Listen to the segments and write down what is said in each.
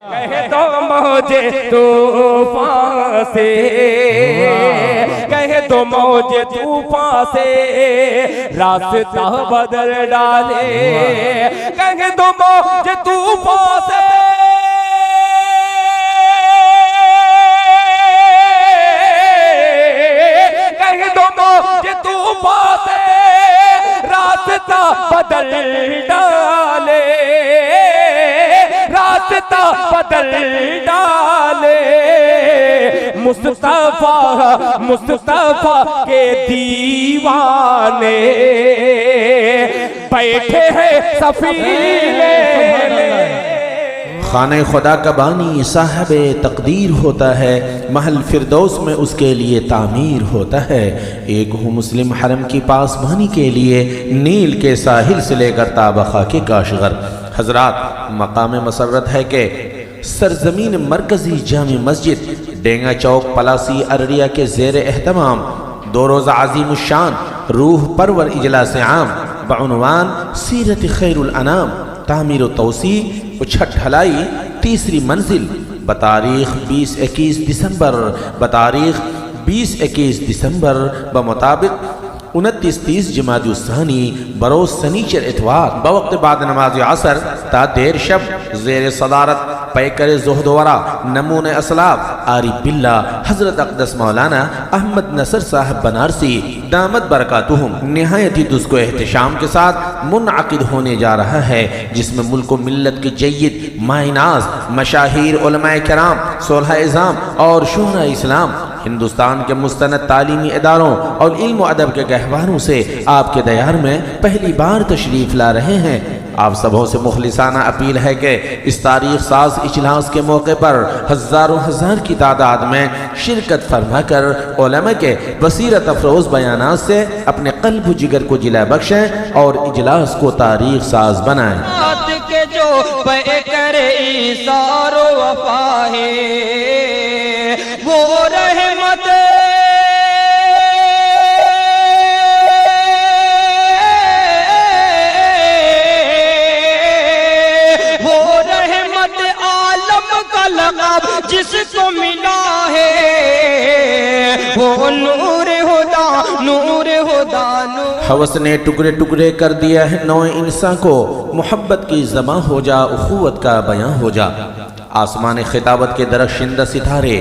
کہہ دو موجے طوفان سے، کہہ دو موجے طوفان سے راستہ بدل ڈالے، کہہ دو موجے طوفان سے راستہ بدل ڈالے، راستہ بدل ڈالے، مصطفیٰ مصطفیٰ کے دیوانے بیٹھے ہیں سفینے میں۔ خانہ خدا کا بانی صاحب تقدیر ہوتا ہے، محل فردوس میں اس کے لیے تعمیر ہوتا ہے۔ ایک ہو مسلم حرم کی پاسبانی کے لیے نیل کے ساحل سے لے کر تابخا کے کاشغر۔ حضرات، مقام مسرت ہے کہ سرزمین مرکزی جامع مسجد ڈینگا چوک پلاسی ارریہ کے زیر اہتمام 2 روزہ عظیم الشان روح پرور اجلاس عام بعنوان سیرت خیر الانام تعمیر و توسیع و چھت ڈھلائی تیسری منزل بتاریخ 20-21 دسمبر بتاریخ 20-21 دسمبر بمطابق 29-30 جمادی الثانی بروز سنیچر اتوار بوقت بعد نماز عصر تا دیر شب زیر صدارت پیکر زہد ورا نمون اسلاف عارف باللہ حضرت اقدس مولانا احمد نصر صاحب بنارسی دامت برکاتہم نہایتی دس کو احتشام کے ساتھ منعقد ہونے جا رہا ہے، جس میں ملک و ملت کے جید ماہناز مشاہیر علماء کرام صلحاء اعظام اور شہراء اسلام ہندوستان کے مستند تعلیمی اداروں اور علم و ادب کے گہواروں سے آپ کے دیار میں پہلی بار تشریف لا رہے ہیں۔ آپ سبوں سے مخلصانہ اپیل ہے کہ اس تاریخ ساز اجلاس کے موقع پر ہزاروں ہزار کی تعداد میں شرکت فرما کر علماء کے بصیرت افروز بیانات سے اپنے قلب و جگر کو جلا بخشیں اور اجلاس کو تاریخ ساز بنائیں۔ کے جو پیکر ایثار و وفا ہے وہ رحمت جس کو ملا ہے وہ نور خدا نور خدا نور۔ حوث نے ٹکڑے ٹکڑے کر دیا ہے نوع انسان کو، محبت کی زباں ہو جا اخوت کا بیاں ہو جا۔ آسمان خطابت کے درخشندہ ستارے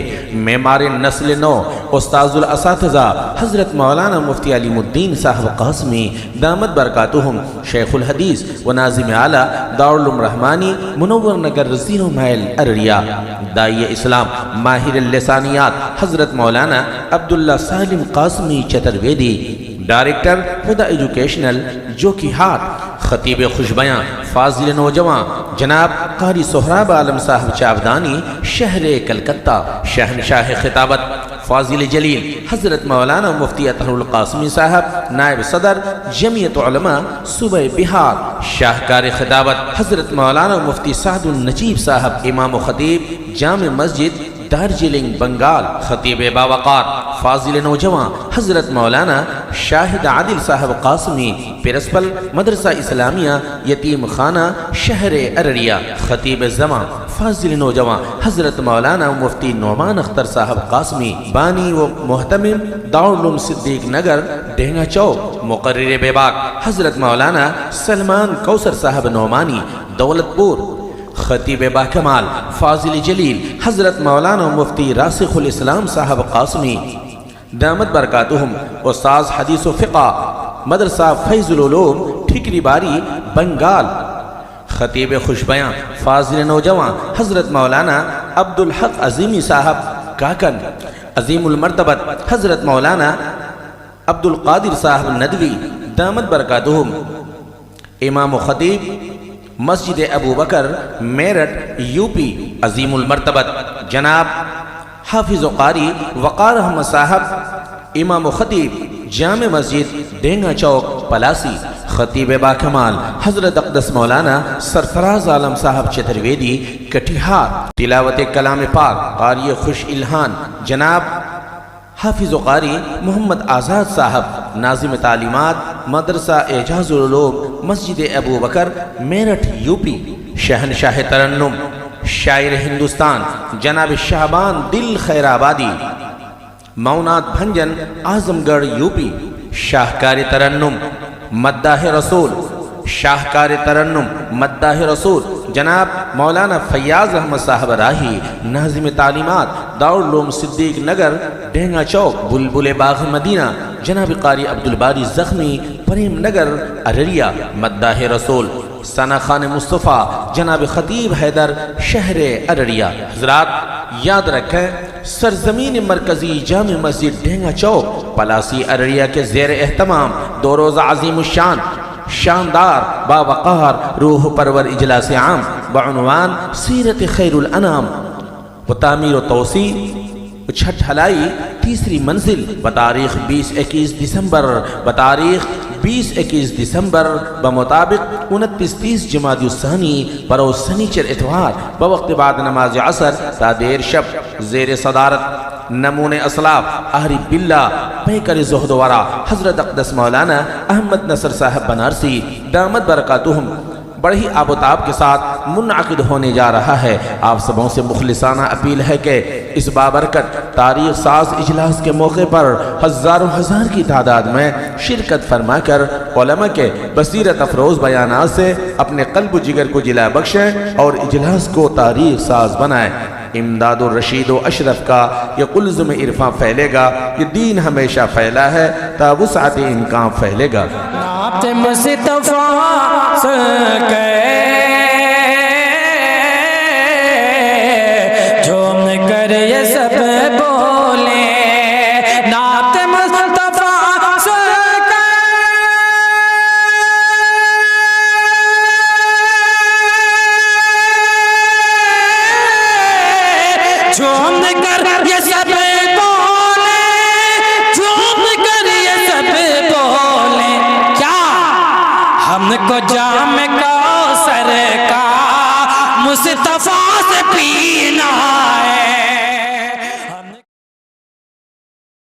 معمار نسل نو استاذ الاساتذہ حضرت مولانا مفتی علیم الدین صاحب قاسمی دامت برکاتہم شیخ الحدیث و ناظم اعلیٰ دارالعلوم رحمانی منور نگر رزین و محل ارریہ، داعی اسلام ماہر اللسانیات حضرت مولانا عبداللہ سالم قاسمی چترویدی، ڈائریکٹر خدا ایجوکیشنل جوکی ہاٹ، خطیب خوشبیاں فاضل نوجوان جناب قاری سہراب عالم صاحب چاودانی شہر کلکتہ، شہنشاہ خطابت فاضل جلیل حضرت مولانا مفتی اطہر القاسمی صاحب نائب صدر جمعیت علماء صوبہ بہار، شاہکار خطابت حضرت مولانا مفتی سعد النجیب صاحب امام و خطیب جامع مسجد دارجلنگ بنگال، خطیب باوقار فاضل نوجوان حضرت مولانا شاہد عادل صاحب قاسمی پرنسپل مدرسہ اسلامیہ یتیم خانہ شہر ارریہ، خطیب زمان فاضل نوجوان حضرت مولانا مفتی نعمان اختر صاحب قاسمی بانی و محتمم دارالعلوم صدیق نگر ڈینگا چوک، مقرر بے باک حضرت مولانا سلمان کوثر صاحب نعمانی دولت پور، خطیب باکمال فاضل جلیل حضرت مولانا مفتی راسخ الاسلام صاحب قاسمی دامت برکاتہم استاذ حدیث و فقہ مدرسہ فیض العلوم ٹھکری باری بنگال، خطیب خوشبیاں فاضل نوجوان حضرت مولانا عبدالحق عظیمی صاحب کاکن، عظیم المرتبت حضرت مولانا عبدالقادر صاحب ندوی دامت برکاتہم امام و خطیب مسجد ابو بکر میرٹھ یو پی، عظیم المرتبت جناب حافظ و قاری وقار احمد صاحب امام و خطیب جامع مسجد ڈینگا چوک پلاسی، خطیب باکمال حضرت اقدس مولانا سرفراز عالم صاحب چترویدی کٹھیہار، تلاوت کلام پاک قاری خوش الہان جناب حافظ و قاری محمد آزاد صاحب ناظم تعلیمات مدرسہ اعجاز العلوم مسجد ابو بکر میرٹھ یو پی، شہنشاہ ترنم شاعر ہندوستان جناب شہبان دل خیر آبادی، مونات بھنجن اعظم گڑھ یوپی، شاہکار ترنم مداح رسول، شاہکار ترنم مداح رسول جناب مولانا فیاض احمد صاحب راہی، ناظم تعلیمات دارالعلوم صدیق نگر ڈینگا چوک بلبل باغ مدینہ، جناب قاری عبدالباری زخمی پریم نگر ارریہ مداح رسول، ثنا خان مصطفیٰ جناب خطیب حیدر شہر ارریہ۔ حضرات یاد رکھیں سرزمین مرکزی جامع مسجد ڈینگا چوک پلاسی ارریہ کے زیر اہتمام دو روزہ عظیم الشان شاندار باوقار روح پرور اجلاس عام بعنوان سیرت خیر الانام و تعمیر و توسیع چھت ڈھلائی تیسری منزل بتاریخ 20-21 دسمبر بمطابق 29-30 جمادی الثانی بروز سنیچر اتوار بوقت بعد نماز عصر تا دیر شب زیر صدارت نمون اسلاف اہری باللہ پیکر زہد ورا حضرت اقدس مولانا احمد نصر صاحب بنارسی دامت برکاتہم بڑے ہی آب و تاب کے ساتھ منعقد ہونے جا رہا ہے۔ آپ سبوں سے مخلصانہ اپیل ہے کہ اس بابرکت تاریخ ساز اجلاس کے موقع پر ہزاروں ہزار کی تعداد میں شرکت فرما کر علماء کے بصیرت افروز بیانات سے اپنے قلب و جگر کو جلا بخشیں اور اجلاس کو تاریخ ساز بنائیں۔ امداد الرشید و اشرف کا یہ قلزم عرفاں پھیلے گا، یہ دین ہمیشہ پھیلا ہے تا وسعت امکان پھیلے گا۔ نعت مصطفیٰ سکے جھوم کر یہ سب بولے، نعت مصطفیٰ سکے جھوم کر یہ سب بولے، جھوم کر یہ سب بولے، کیا ہم کو جام کوثر کا مصطفیٰ سے پینا